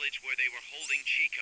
village where they were holding Chico.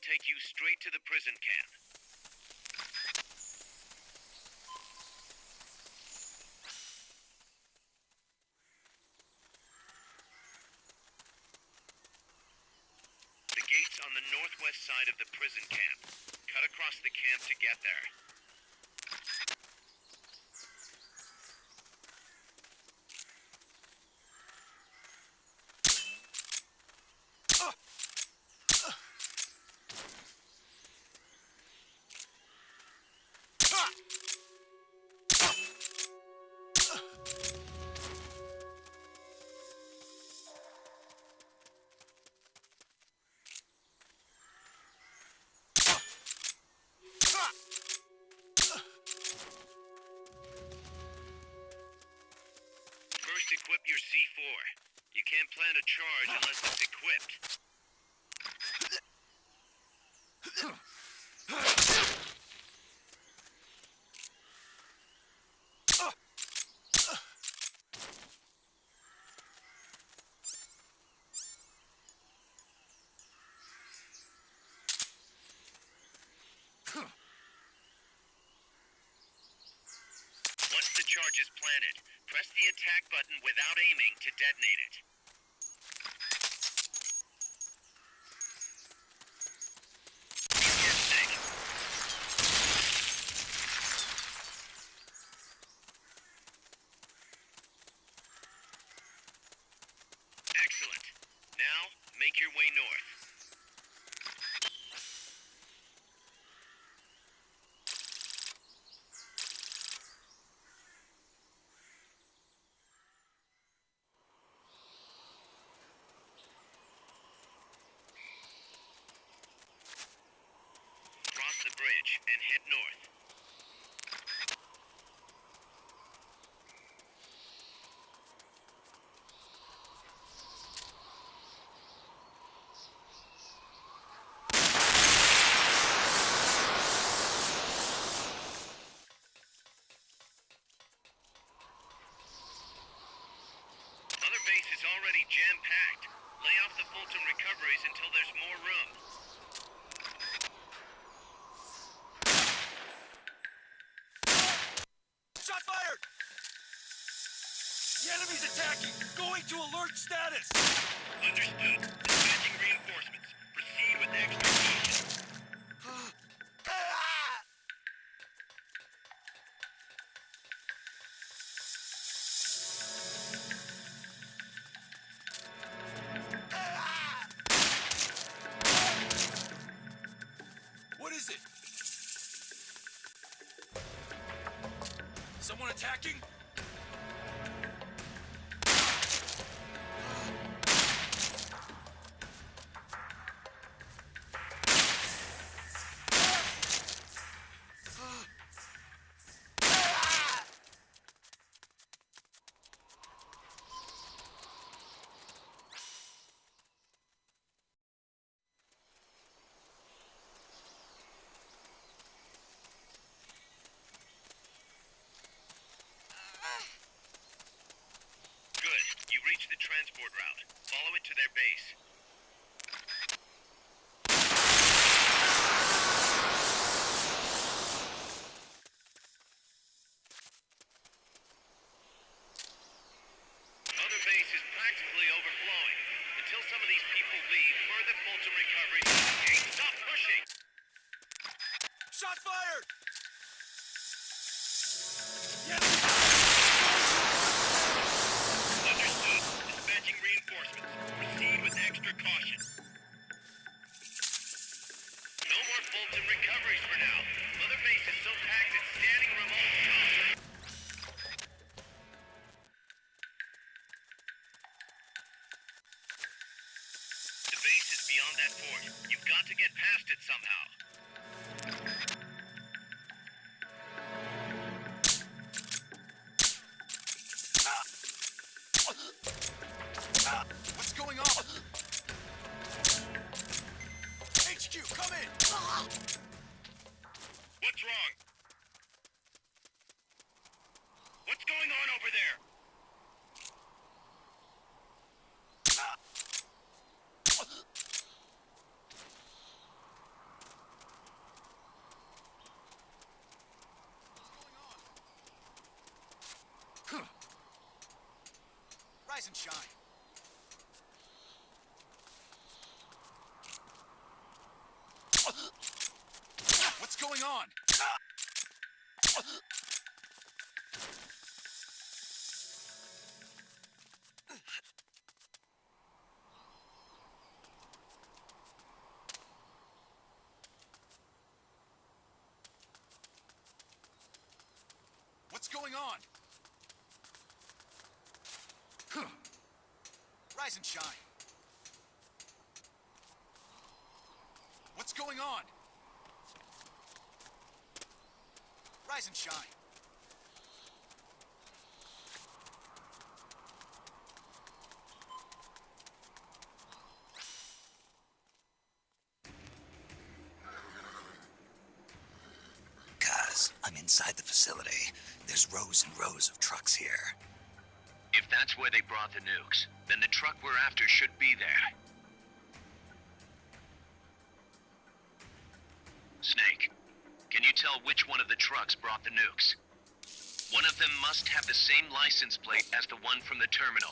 Take you straight to the prison camp. The gate's on the northwest side of the prison camp. Cut across the camp to get there. Equip your C4. You can't plant a charge unless it's equipped. Once the charge is planted, press the attack button without aiming to detonate it. Excellent. Now, make your way north. The bridge and head north. Other base is already jam-packed. Lay off the Fulton recoveries until there's more room. Shot fired! The enemy's attacking! Going to alert status! Understood. Dispatching reinforcements. Proceed with extrication. What is it? Someone attacking? Good. You reached the transport route. Follow it to their base. Mother base is practically overflowing. Until some of these people leave, further Fulton recovery. Hey, stop pushing! Shots fired! Yes! Understood. Dispatching reinforcements. Proceed with extra caution. No more Fulton recoveries for now. Mother base is so packed it's standing room all shot. The base is beyond that fort. You've got to get past it somehow. What's going on? HQ, come in! What's wrong? What's going on over there? Rise and shine. What's going on? What's going on? Rise and shine. What's going on? Rise and shine. Guys, I'm inside the facility. There's rows and rows of trucks here. If that's where they brought the nukes, then the truck we're after should be there. Snake, can you tell which one of the trucks brought the nukes? One of them must have the same license plate as the one from the terminal.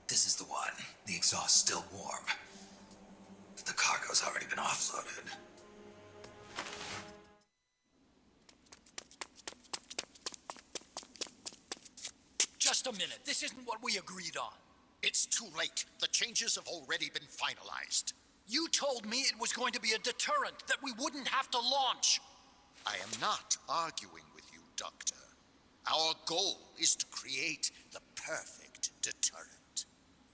This is the one. The exhaust's still warm. But the cargo's already been offloaded. Just a minute. This isn't what we agreed on. It's too late. The changes have already been finalized. You told me it was going to be a deterrent, that we wouldn't have to launch. I am not arguing with you, Doctor. Our goal is to create the perfect deterrent.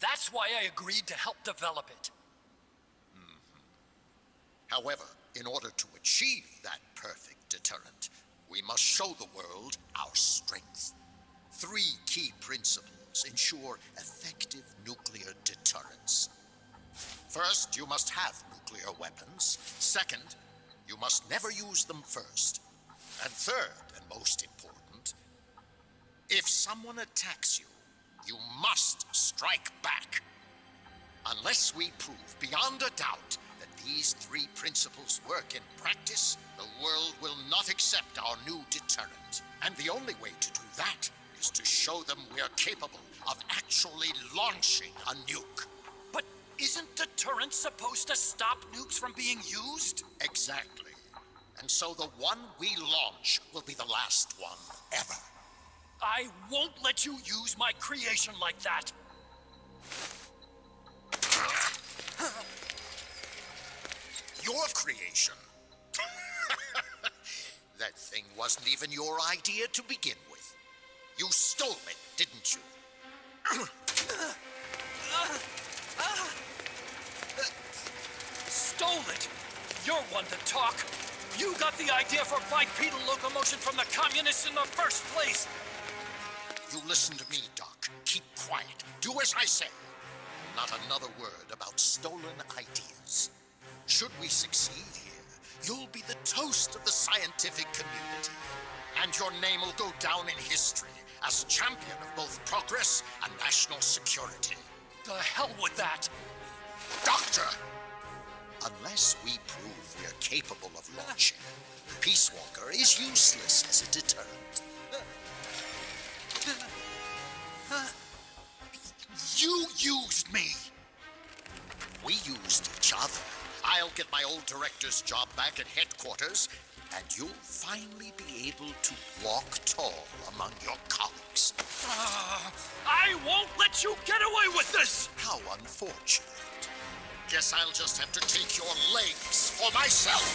That's why I agreed to help develop it. However, in order to achieve that perfect deterrent, we must show the world our strength. 3 key principles ensure effective nuclear deterrence. First, you must have nuclear weapons. Second, you must never use them first. And third, and most important, if someone attacks you, you must strike back. Unless we prove beyond a doubt that these 3 principles work in practice, the world will not accept our new deterrent. And the only way to do that is to show them we're capable of actually launching a nuke. But Isn't deterrence supposed to stop nukes from being used? Exactly. And so the one we launch will be the last one ever. I won't let you use my creation like that. Your creation? That thing wasn't even your idea to begin with. You stole it, didn't you? Stole it? You're one to talk. You got the idea for bipedal locomotion from the communists in the first place. You listen to me, Doc. Keep quiet. Do as I say. Not another word about stolen ideas. Should we succeed here, you'll be the toast of the scientific community. And your name will go down in history as champion of both progress and national security. The hell with that. Doctor! Unless we prove we're capable of launching, Peace Walker is useless as a deterrent. You used me. We used each other. I'll get my old director's job back at headquarters, and you'll finally be able to walk tall among your colleagues. I won't let you get away with this! How unfortunate. Guess I'll just have to take your legs for myself.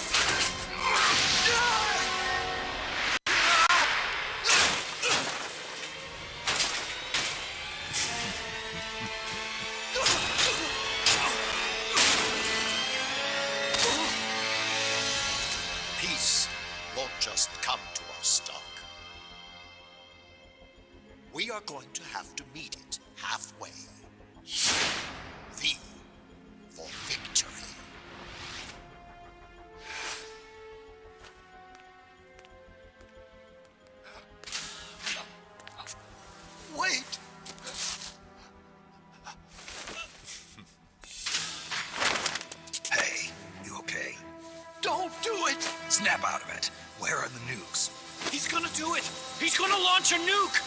Peace won't just come to us, Doc. We are going to have to meet it halfway. V for victory. Wait! Hey, you okay? Don't do it! Snap out of it. Where are the nukes? He's gonna do it! He's gonna launch a nuke!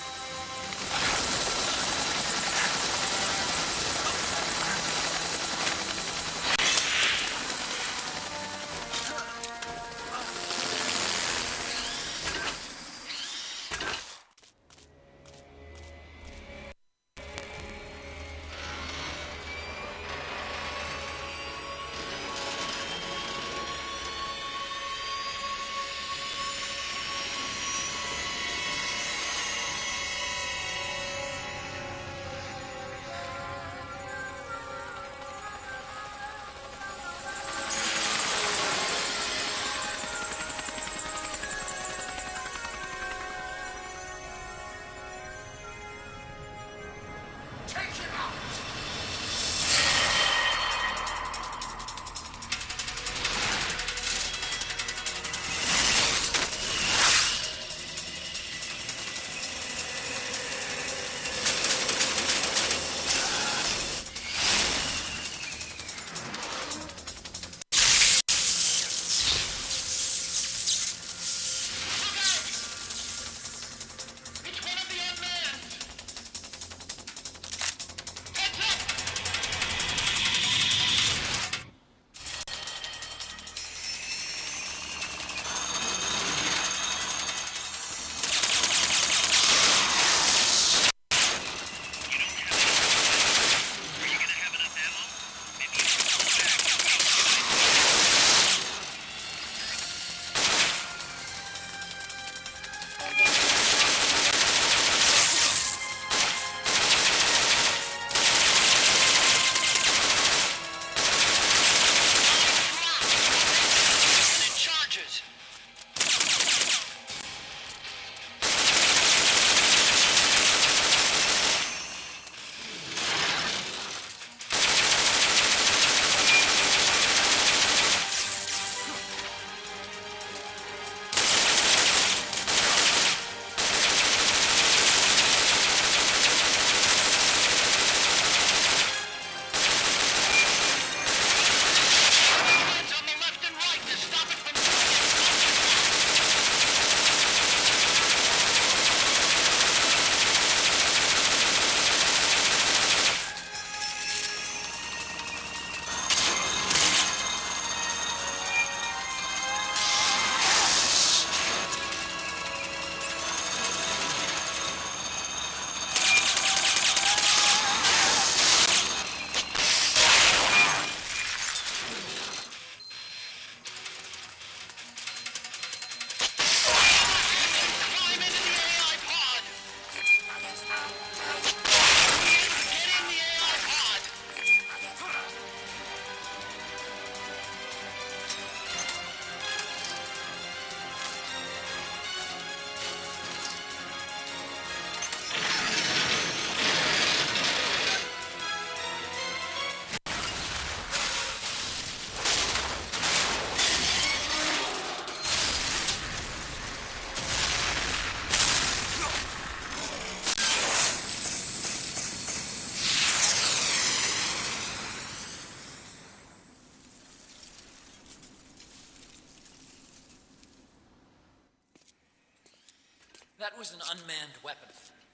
That was an unmanned weapon.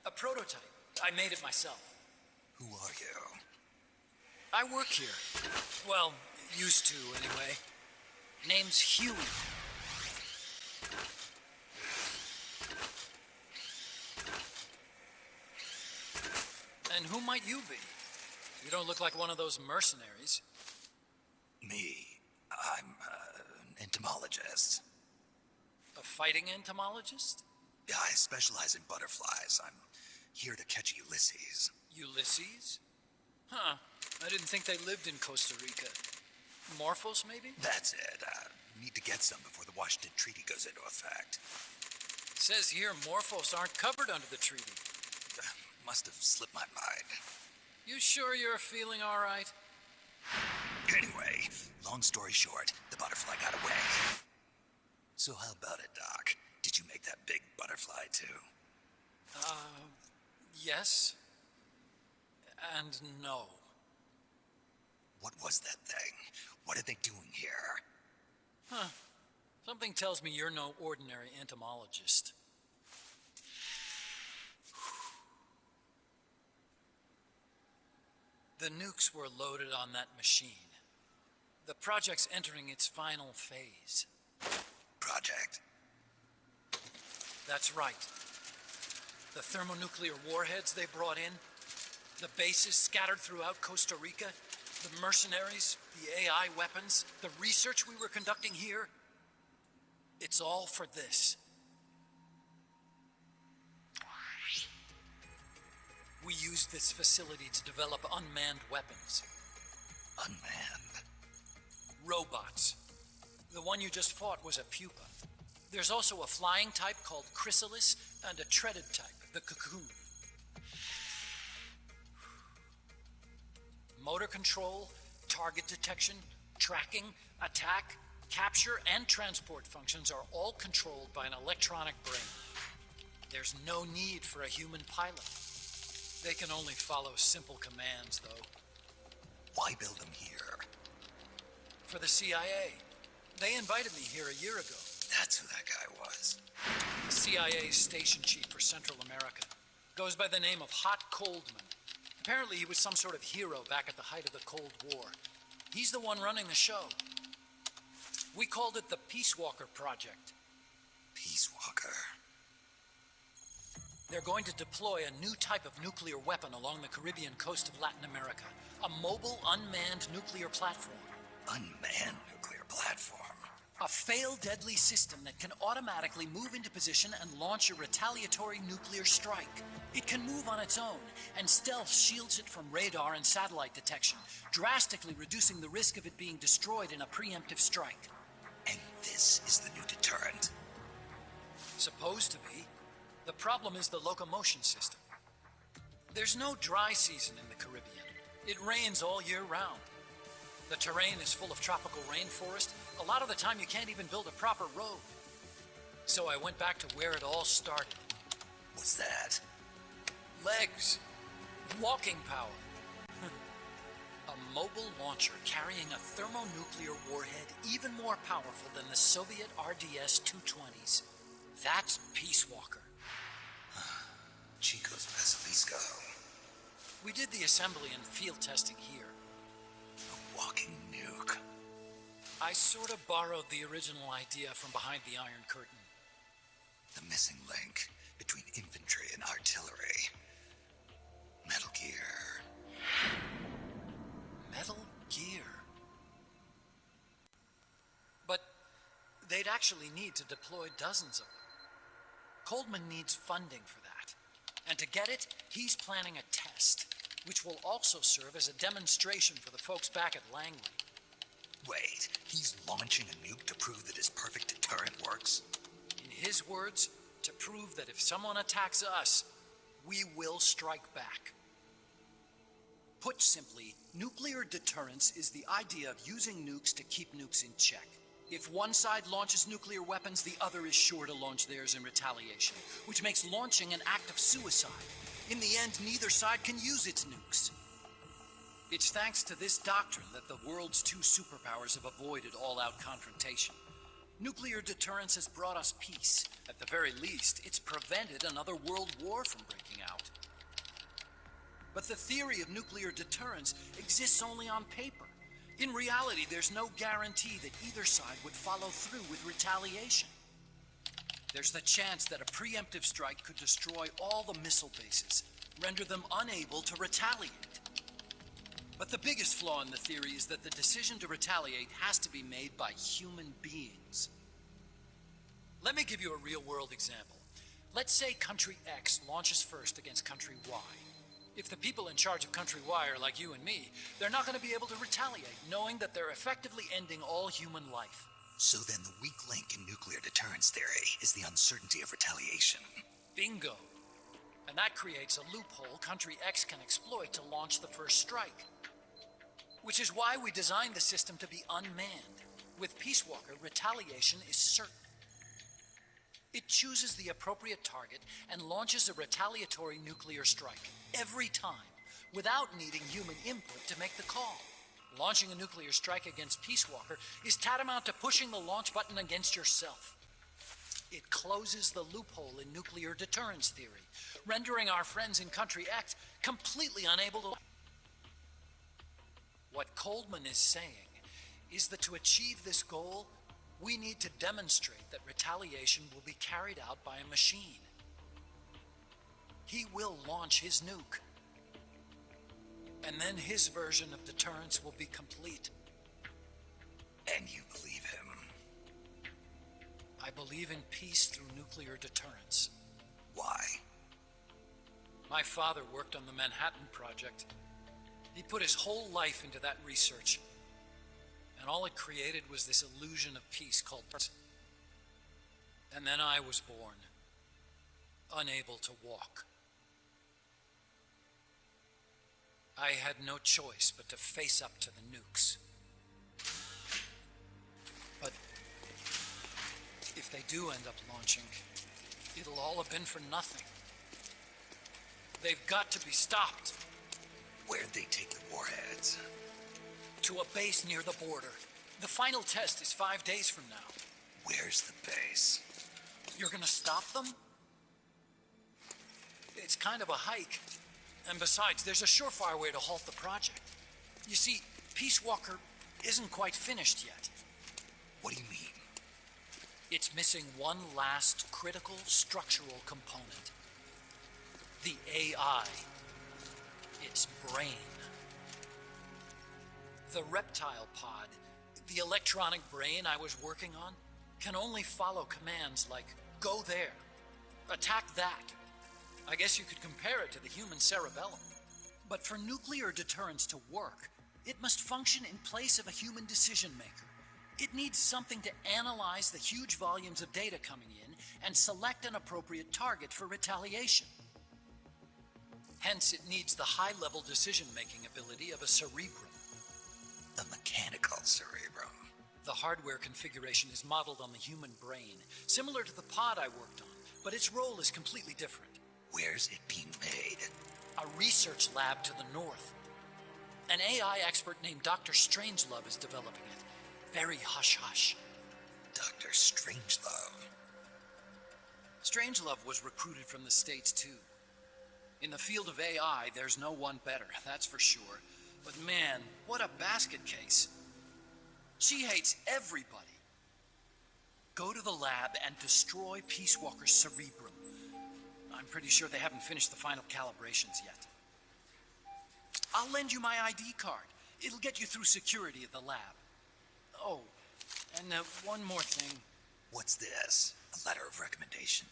A prototype. I made it myself. Who are you? I work here. Well, used to, anyway. Name's Huey. And who might you be? You don't look like one of those mercenaries. Me. I'm an entomologist. A fighting entomologist? Yeah, I specialize in butterflies. I'm here to catch Ulysses. Ulysses? Huh. I didn't think they lived in Costa Rika. Morphos, maybe? That's it. Need to get some before the Washington Treaty goes into effect. Says here Morphos aren't covered under the treaty. Must have slipped my mind. You sure you're feeling all right? Anyway, long story short, the butterfly got away. So how about it, Doc? Did you make that big butterfly too? Yes. And no. What was that thing? What are they doing here? Huh. Something tells me you're no ordinary entomologist. The nukes were loaded on that machine. The project's entering its final phase. Project? That's right. The thermonuclear warheads they brought in, the bases scattered throughout Costa Rica, the mercenaries, the AI weapons, the research we were conducting here. It's all for this. We used this facility to develop unmanned weapons. Unmanned? Robots. The one you just fought was a pupa. There's also a flying type called chrysalis and a treaded type, the cocoon. Motor control, target detection, tracking, attack, capture, and transport functions are all controlled by an electronic brain. There's no need for a human pilot. They can only follow simple commands, though. Why build them here? For the CIA. They invited me here a year ago. That's who that guy was. The CIA's station chief for Central America. Goes by the name of Hot Coldman. Apparently he was some sort of hero back at the height of the Cold War. He's the one running the show. We called it the Peace Walker Project. Peace Walker. They're going to deploy a new type of nuclear weapon along the Caribbean coast of Latin America. A mobile, unmanned nuclear platform. Unmanned nuclear platform. A fail-deadly system that can automatically move into position and launch a retaliatory nuclear strike. It can move on its own, and stealth shields it from radar and satellite detection, drastically reducing the risk of it being destroyed in a preemptive strike. And this is the new deterrent? Supposed to be. The problem is the locomotion system. There's no dry season in the Caribbean. It rains all year round. The terrain is full of tropical rainforest. A lot of the time you can't even build a proper road. So I went back to where it all started. What's that? Legs. Walking power. A mobile launcher carrying a thermonuclear warhead even more powerful than the Soviet RDS-220s. That's Peace Walker. Chico's Basilisco. We did the assembly and field testing here. A walking nuke. I sort of borrowed the original idea from behind the Iron Curtain. The missing link between infantry and artillery. Metal Gear. Metal Gear. But they'd actually need to deploy dozens of them. Coldman needs funding for that. And to get it, he's planning a test, which will also serve as a demonstration for the folks back at Langley. Wait, he's launching a nuke to prove that his perfect deterrent works? In his words, to prove that if someone attacks us, we will strike back. Put simply, nuclear deterrence is the idea of using nukes to keep nukes in check. If one side launches nuclear weapons, the other is sure to launch theirs in retaliation, which makes launching an act of suicide. In the end, neither side can use its nukes. It's thanks to this doctrine that the world's two superpowers have avoided all-out confrontation. Nuclear deterrence has brought us peace. At the very least, it's prevented another world war from breaking out. But the theory of nuclear deterrence exists only on paper. In reality, there's no guarantee that either side would follow through with retaliation. There's the chance that a preemptive strike could destroy all the missile bases, render them unable to retaliate. But the biggest flaw in the theory is that the decision to retaliate has to be made by human beings. Let me give you a real-world example. Let's say country X launches first against country Y. If the people in charge of country Y are like you and me, they're not going to be able to retaliate, knowing that they're effectively ending all human life. So then the weak link in nuclear deterrence theory is the uncertainty of retaliation. Bingo. And that creates a loophole country X can exploit to launch the first strike. Which is why we designed the system to be unmanned. With Peace Walker, retaliation is certain. It chooses the appropriate target and launches a retaliatory nuclear strike every time, without needing human input to make the call. Launching a nuclear strike against Peace Walker is tantamount to pushing the launch button against yourself. It closes the loophole in nuclear deterrence theory, rendering our friends in Country X completely unable to... What Coleman is saying is that to achieve this goal, we need to demonstrate that retaliation will be carried out by a machine. He will launch his nuke. And then his version of deterrence will be complete. And you believe him? I believe in peace through nuclear deterrence. Why? My father worked on the Manhattan Project. He put his whole life into that research. And all it created was this illusion of peace called peace. And then I was born, unable to walk. I had no choice but to face up to the nukes. But if they do end up launching, it'll all have been for nothing. They've got to be stopped. Where'd they take the warheads? To a base near the border. The final test is 5 days from now. Where's the base? You're gonna stop them? It's kind of a hike. And besides, there's a surefire way to halt the project. You see, Peace Walker isn't quite finished yet. What do you mean? It's missing one last critical structural component. The AI. Its brain. The reptile pod, the electronic brain I was working on, can only follow commands like, go there, attack that. I guess you could compare it to the human cerebellum. But for nuclear deterrence to work, it must function in place of a human decision maker. It needs something to analyze the huge volumes of data coming in and select an appropriate target for retaliation. Hence, it needs the high-level decision-making ability of a cerebrum. A mechanical cerebrum. The hardware configuration is modeled on the human brain, similar to the pod I worked on, but its role is completely different. Where's it being made? A research lab to the north. An AI expert named Dr. Strangelove is developing it. Very hush-hush. Dr. Strangelove. Strangelove was recruited from the States, too. In the field of AI, there's no one better, that's for sure. But man, what a basket case. She hates everybody. Go to the lab and destroy Peace Walker's cerebrum. I'm pretty sure they haven't finished the final calibrations yet. I'll lend you my ID card. It'll get you through security at the lab. Oh, and one more thing. What's this? A letter of recommendation?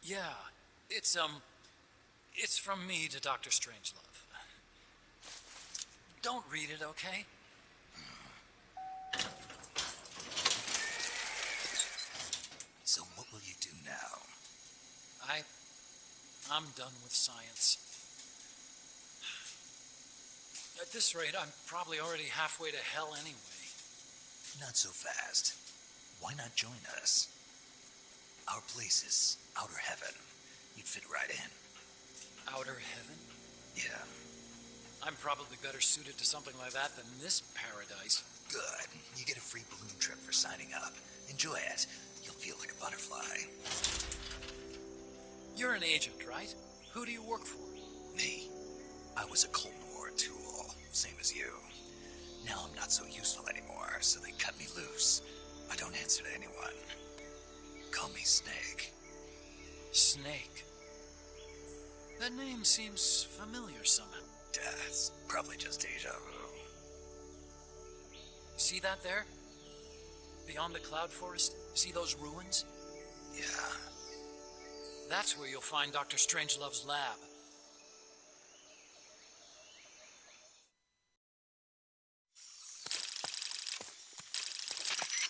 Yeah, it's from me to Dr. Strangelove. Don't read it, okay? So what will you do now? I'm done with science. At this rate, I'm probably already halfway to hell anyway. Not so fast. Why not join us? Our place is outer heaven. You'd fit right in. Outer heaven? Yeah. I'm probably better suited to something like that than this paradise. Good. You get a free balloon trip for signing up. Enjoy it. You'll feel like a butterfly. You're an agent, right? Who do you work for? Me? I was a Cold War tool, same as you. Now I'm not so useful anymore, so they cut me loose. I don't answer to anyone. Call me Snake. Snake. That name seems familiar somehow. It's probably just deja vu. See that there? Beyond the cloud forest? See those ruins? Yeah. That's where you'll find Dr. Strangelove's lab.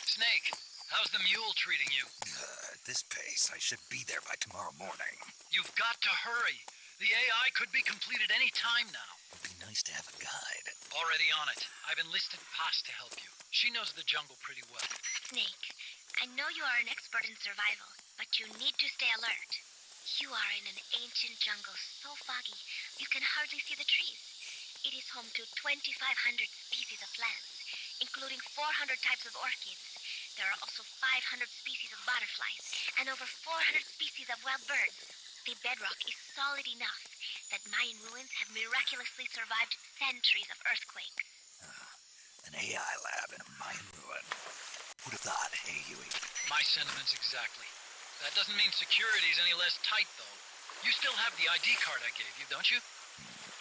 Snake, how's the mule treating you? At this pace, I should be there by tomorrow morning. You've got to hurry. The AI could be completed any time now. It'd be nice to have a guide. Already on it. I've enlisted Paz to help you. She knows the jungle pretty well. Snake, I know you are an expert in survival, but you need to stay alert. You are in an ancient jungle so foggy, you can hardly see the trees. It is home to 2,500 species of plants, including 400 types of orchids. There are also 500 species of butterflies, and over 400 species of wild birds. The bedrock is solid enough that Mayan ruins have miraculously survived centuries of earthquakes. An AI lab in a Mayan ruin. Who'd have thought, hey, Huey? My sentiments exactly. That doesn't mean security's any less tight, though. You still have the ID card I gave you, don't you?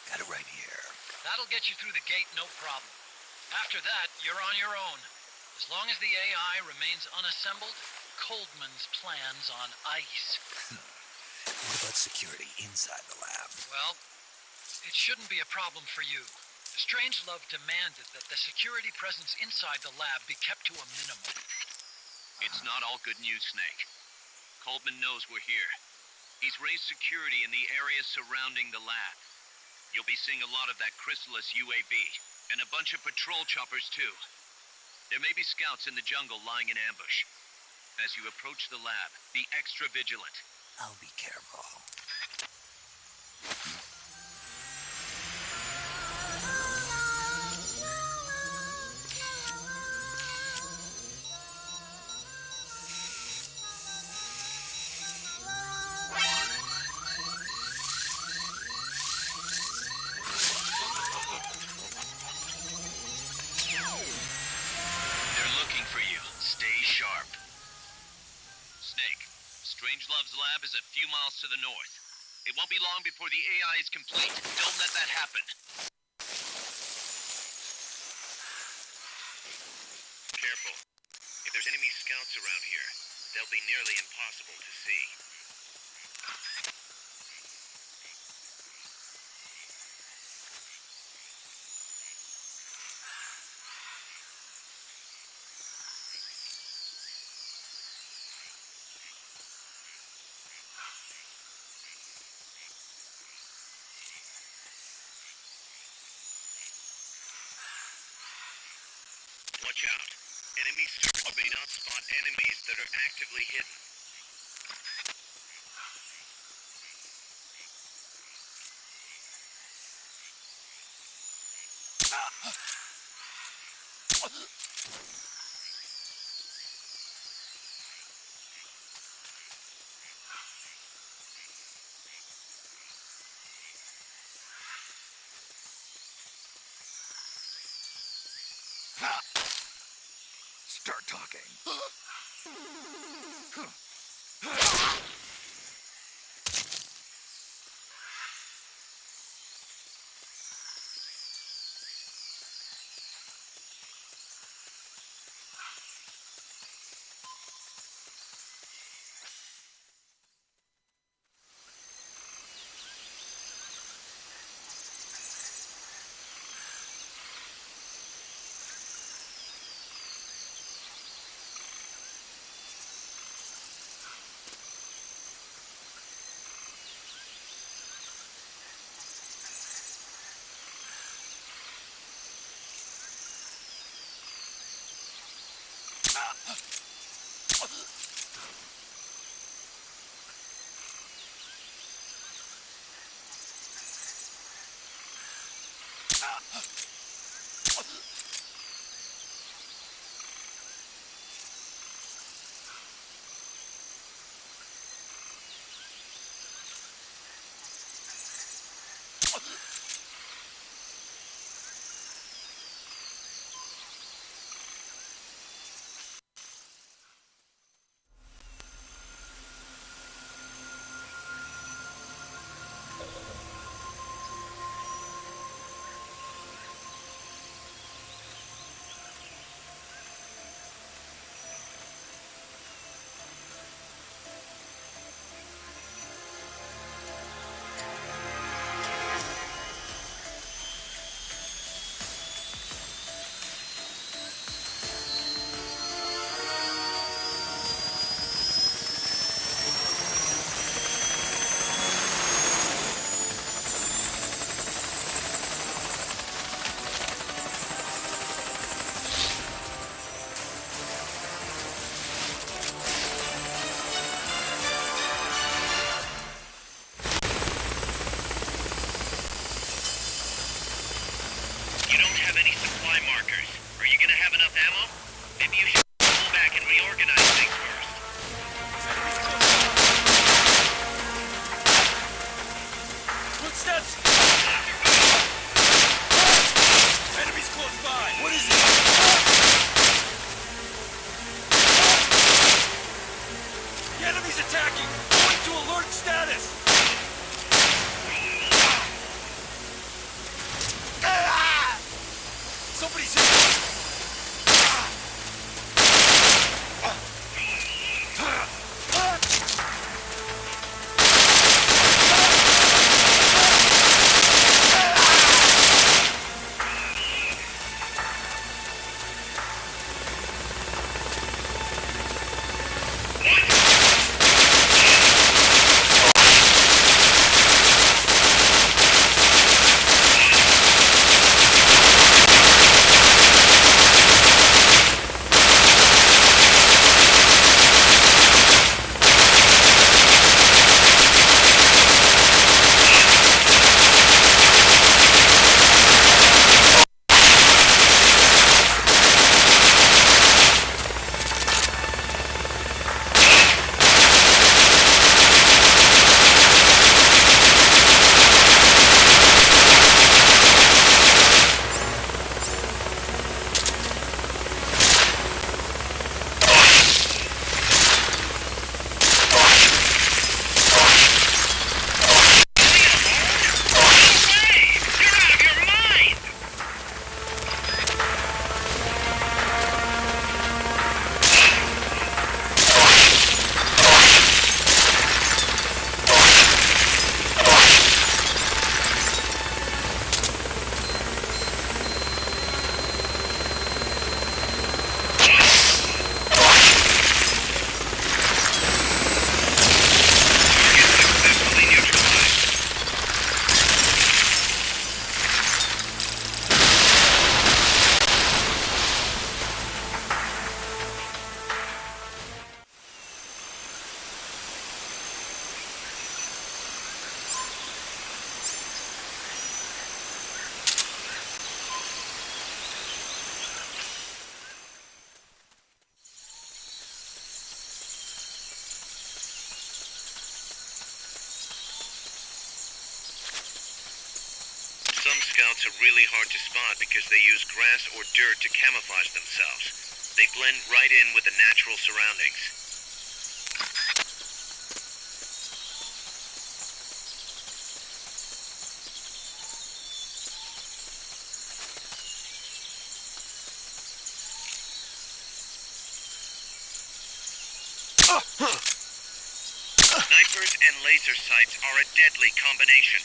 Got it right here. That'll get you through the gate, no problem. After that, you're on your own. As long as the AI remains unassembled, Coldman's plan's on ice. What about security inside the lab? Well, it shouldn't be a problem for you. Strangelove demanded that the security presence inside the lab be kept to a minimum. It's not all good news, Snake. Coldman knows we're here. He's raised security in the area surrounding the lab. You'll be seeing a lot of that Chrysalis UAV, and a bunch of patrol choppers too. There may be scouts in the jungle lying in ambush. As you approach the lab, be extra vigilant. I'll be careful. They're looking for you. Stay sharp. Snake, Strangelove's lab is a few miles to the north. It won't be long before the AI is complete. Don't let that happen. Careful. If there's enemy scouts around here, they'll be nearly impossible to see. Watch out. Enemy search may not spot enemies that are actively hidden. Start talking. He's attacking! Going to alert status! Somebody's hit! Some scouts are really hard to spot because they use grass or dirt to camouflage themselves. They blend right in with the natural surroundings. Snipers and laser sights are a deadly combination.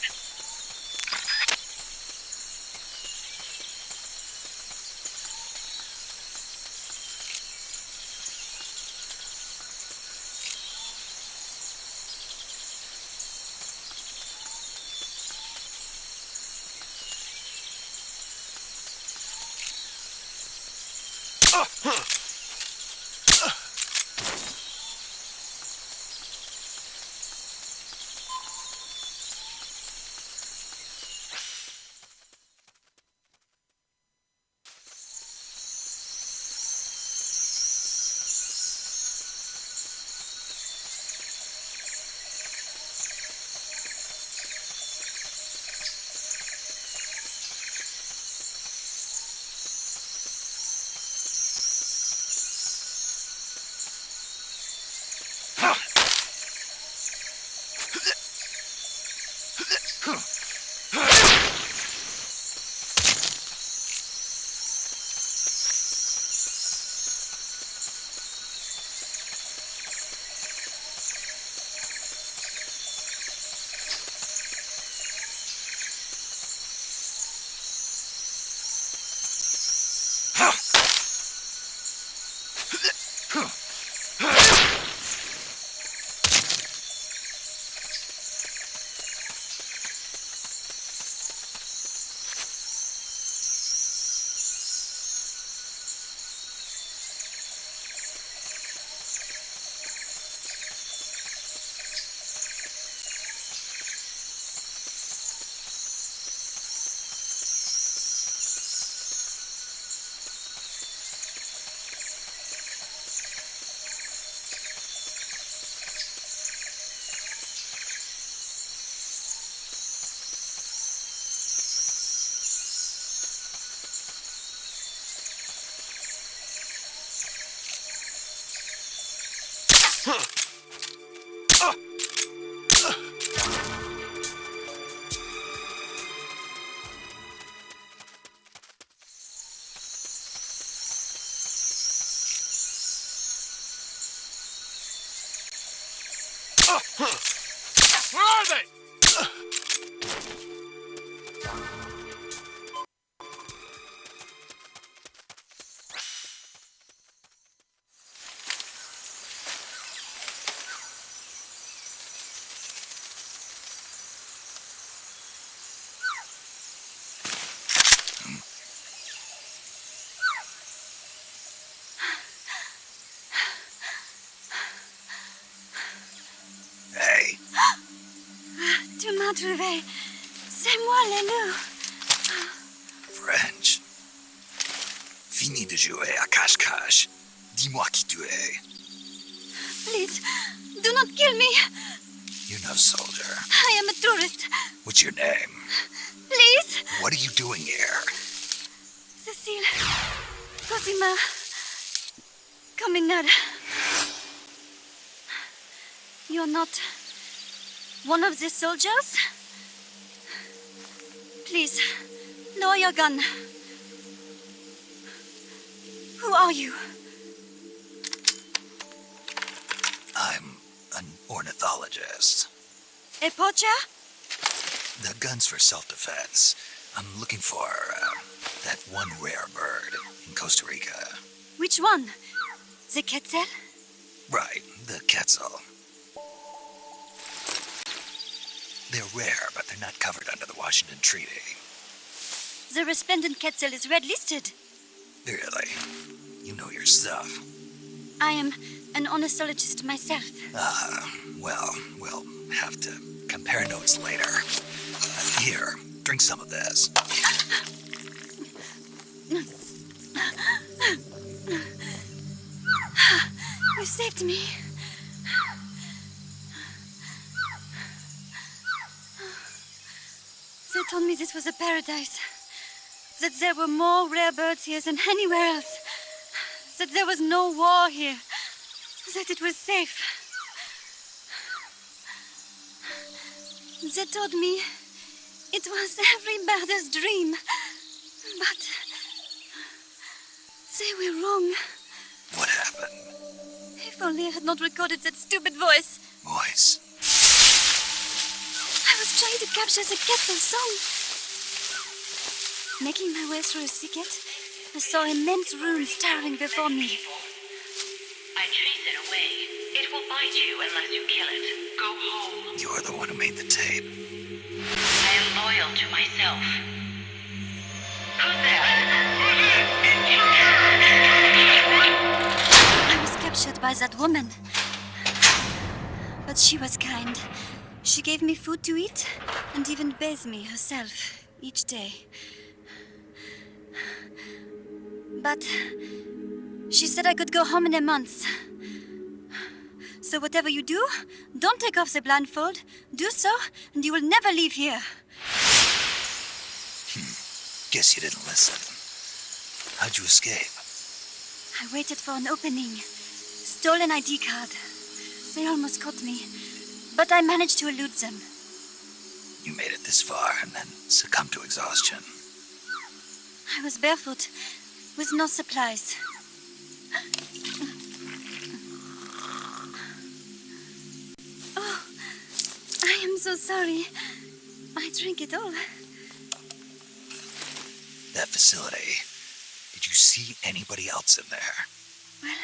Where are they? Hey, Tu m'as trouvé. C'est moi, le loup. French. Fini de jouer à cache-cache. Dis-moi qui tu es. Please, do not kill me. You're no soldier. I am a tourist. What's your name? Please. What are you doing here? Cécile. Cosima. Caminar. You're not one of the soldiers? Please, lower your gun. Who are you? I'm an ornithologist. A poacher? The gun's for self-defense. I'm looking for that one rare bird in Costa Rika. Which one? The Cecile? Right, the Cecile. They're rare, but they're not covered under the Washington Treaty. The resplendent Cecile is red listed. Really? You know your stuff. I am an ornithologist myself. Well, we'll have to compare notes later. Here, drink some of this. You saved me. They told me this was a paradise. That there were more rare birds here than anywhere else. That there was no war here. That it was safe. They told me it was every birder's dream. But they were wrong. What happened? If only I had not recorded that stupid voice. Voice? I was trying to capture the Cecile song. Making my way through a thicket, I saw immense runes towering before me. I chase it away. It will bite you unless you kill it. Go home. You're the one who made the tape. I am loyal to myself. Who's there? I was captured by that woman. But she was kind. She gave me food to eat and even bathed me herself each day. But she said I could go home in a month. So whatever you do, don't take off the blindfold. Do so, and you will never leave here. Guess you didn't listen. How'd you escape? I waited for an opening. Stole an ID card. They almost caught me, but I managed to elude them. You made it this far and then succumbed to exhaustion. I was barefoot, with no supplies. Oh, I am so sorry. I drank it all. That facility, did you see anybody else in there? Well,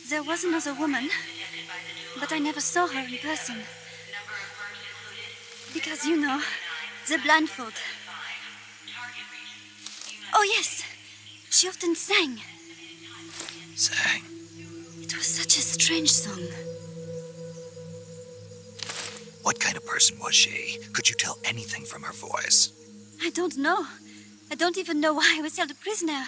there was another woman, but I never saw her in person. Because, you know, the blindfold. Oh, yes. She often sang. Sang? It was such a strange song. What kind of person was she? Could you tell anything from her voice? I don't know. I don't even know why I was held a prisoner.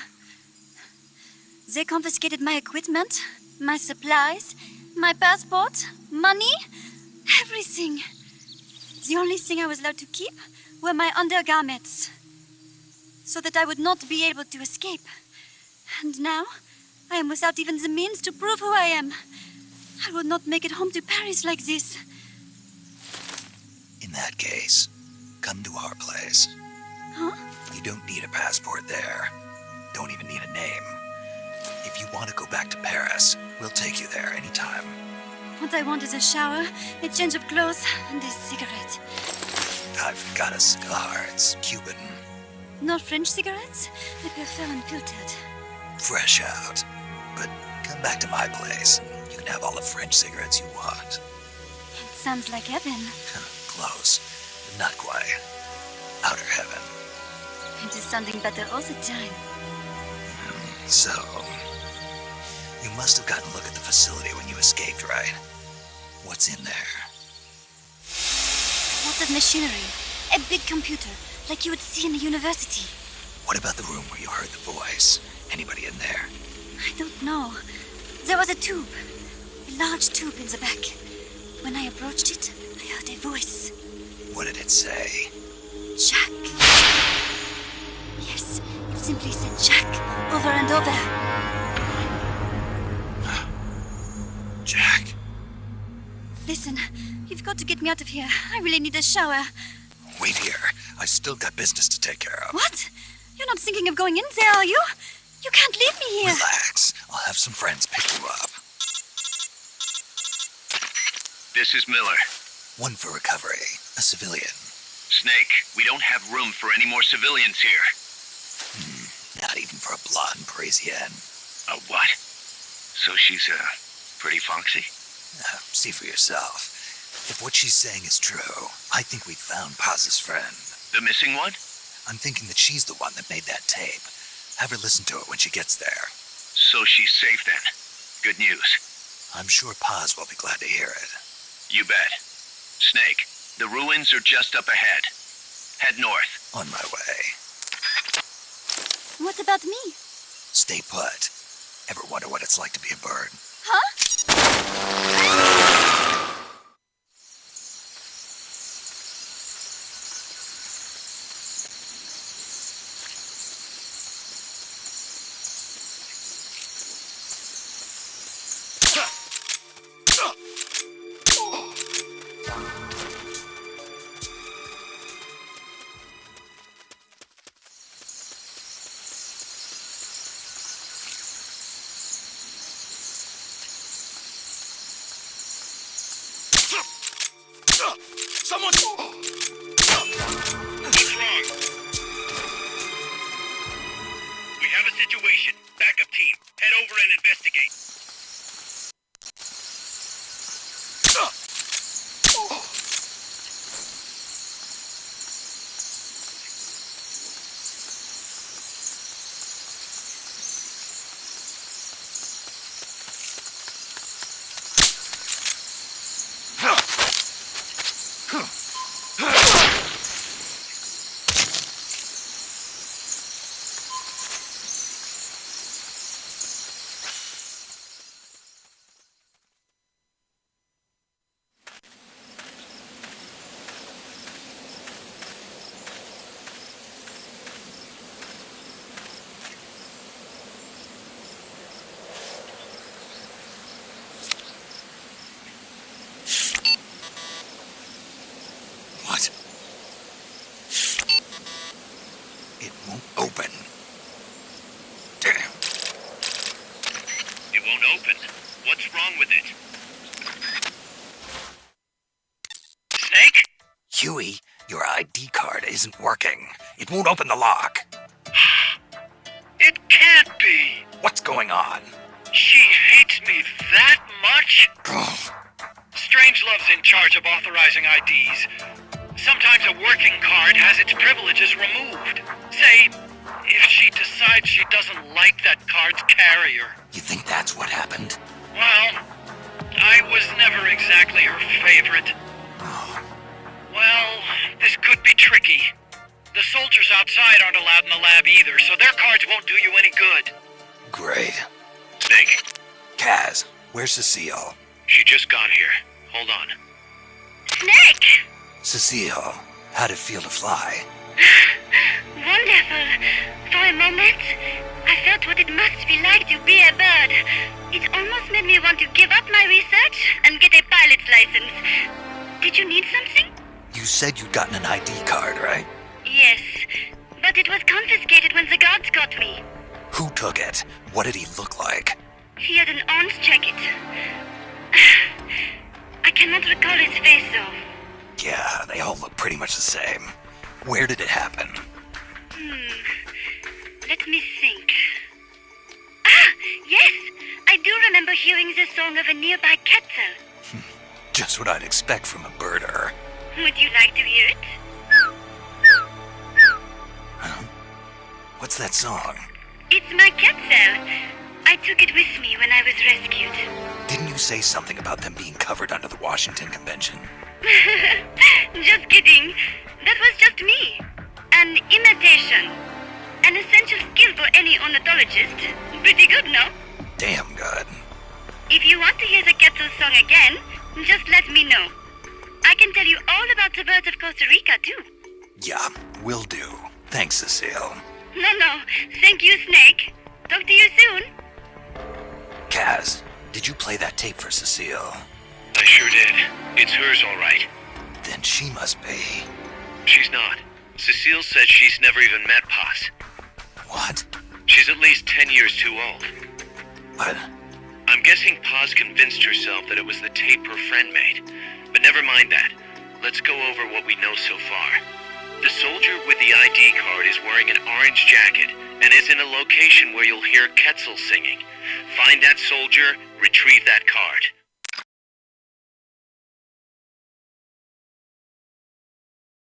They confiscated my equipment, my supplies, my passport, money, everything. The only thing I was allowed to keep were my undergarments, so that I would not be able to escape. And now, I am without even the means to prove who I am. I will not make it home to Paris like this. In that case, come to our place. Huh? You don't need a passport there. Don't even need a name. If you want to go back to Paris, we'll take you there anytime. What I want is a shower, a change of clothes, and a cigarette. I've got a cigar. It's Cuban. Not French cigarettes? I prefer unfiltered. Fresh out. But come back to my place, and you can have all the French cigarettes you want. It sounds like heaven. Close, but not quite. Outer heaven. It is sounding better all the time. So, you must have gotten a look at the facility when you escaped, right? What's in there? Lots of machinery. A big computer, like you would see in a university. What about the room where you heard the voice? Anybody in there? I don't know. There was a tube. A large tube in the back. When I approached it, I heard a voice. What did it say? Jack. Yes, it simply said Jack, over and over. Jack. Listen, you've got to get me out of here. I really need a shower. Wait here. I still got business to take care of. What? You're not thinking of going in there, are you? You can't leave me here. Relax. I'll have some friends pick you up. This is Miller. One for recovery. A civilian. Snake, we don't have room for any more civilians here. Not even for a blonde Parisienne. A what? So she's, pretty foxy? See for yourself. If what she's saying is true, I think we found Paz's friend. The missing one? I'm thinking that she's the one that made that tape. Have her listen to it when she gets there. So she's safe then. Good news. I'm sure Paz will be glad to hear it. You bet. Snake, the ruins are just up ahead. Head north. On my way. What about me? Stay put. Ever wonder what it's like to be a bird? Huh? Someone! What's wrong? We have a situation. Backup team. Head over and investigate. What? It won't open. Damn. It won't open. What's wrong with it? Snake? Huey, your ID card isn't working. It won't open the lock. It can't be. What's going on? She hates me that much? Strangelove's in charge of authorizing IDs. Sometimes a working card has its privileges removed. Say, if she decides she doesn't like that card's carrier. You think that's what happened? Well, I was never exactly her favorite. Well, this could be tricky. The soldiers outside aren't allowed in the lab either, so their cards won't do you any good. Great. Snake, Kaz, where's Cecile? she just got here. Hold on. Snake! Cecile, how'd it feel to fly? Wonderful. For a moment, I felt what it must be like to be a bird. It almost made me want to give up my research and get a pilot's license. Did you need something? You said you'd gotten an ID card, right? Yes, but it was confiscated when the guards got me. Who took it? What did he look like? He had an orange jacket. I cannot recall his face, though. Yeah, they all look pretty much the same. Where did it happen? Let me think. Ah, yes! I do remember hearing the song of a nearby Cecile. Just what I'd expect from a birder. Would you like to hear it? Huh? What's that song? It's my Cecile. I took it with me when I was rescued. Didn't you say something about them being covered under the Washington Convention? Just kidding. That was just me. An imitation. An essential skill for any ornithologist. Pretty good, no? Damn good. If you want to hear the Cecile song again, just let me know. I can tell you all about the birds of Costa Rika, too. Yeah, will do. Thanks, Cecile. No. Thank you, Snake. Talk to you soon. Kaz, did you play that tape for Cecile? I sure did. It's hers, all right. Then she must be... She's not. Cecile said she's never even met Paz. What? She's at least 10 years too old. But... I'm guessing Paz convinced herself that it was the tape her friend made. But never mind that. Let's go over what we know so far. The soldier with the ID card is wearing an orange jacket and is in a location where you'll hear Cecile singing. Find that soldier, retrieve that card.